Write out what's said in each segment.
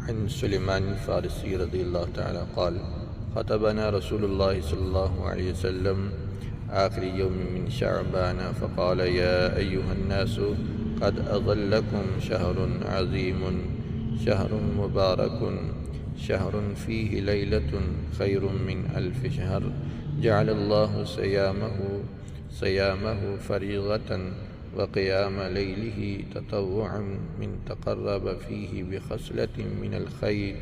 عن سليمان الفارسي رضي الله تعالى قال: خطبنا رسول الله صلى الله عليه وسلم آخر يوم من شعبان فقال: يا أيها الناس قد أظلكم شهر عظيم، شهر مبارك، شهر فيه ليلة خير من 1000 شهر، جعل الله صيامه فريضة وقيام ليله تطوعا من تقرب فيه بخصلة من الخير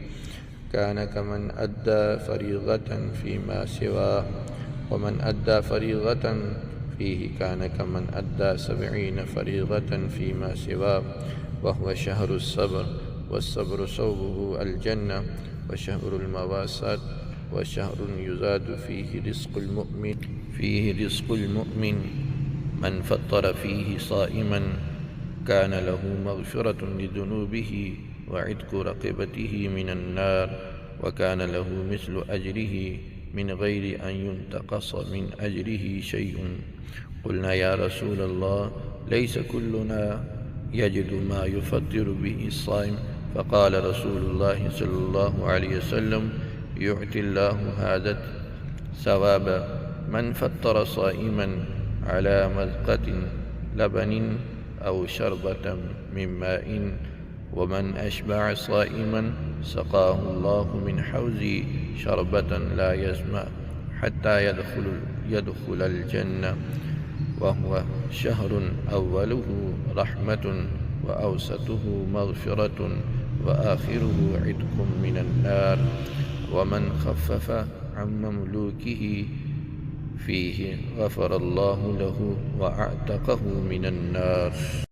كان كمن أدى فريضة فيما سواه، ومن أدى فريضة فيه كان كمن أدى 70 فريضة فيما سواه، وهو شهر الصبر، والصبر صوبه الجنة، وشهر المواساة، وشهر يزاد فيه رزق المؤمن من فطر فيه صائما كان له مغفرة لذنوبه وعتق رقبته من النار، وكان له مثل أجره من غير أن ينتقص من أجره شيء. قلنا: يا رسول الله، ليس كلنا يجد ما يفطر به الصائم؟ فقال رسول الله صلى الله عليه وسلم: يعطي الله هذا ثواب من فطر صائما على مذقة لبن أو شربة من ماء، ومن أشبع صائما سقاه الله من حوض شربة لا يظمأ حتى يدخل الجنة، وهو شهر أوله رحمة، وأوسطه مغفرة، وآخره عتق من النار. ومن خفف عن مملوكه فيه غفر الله له وأعتقه من النار.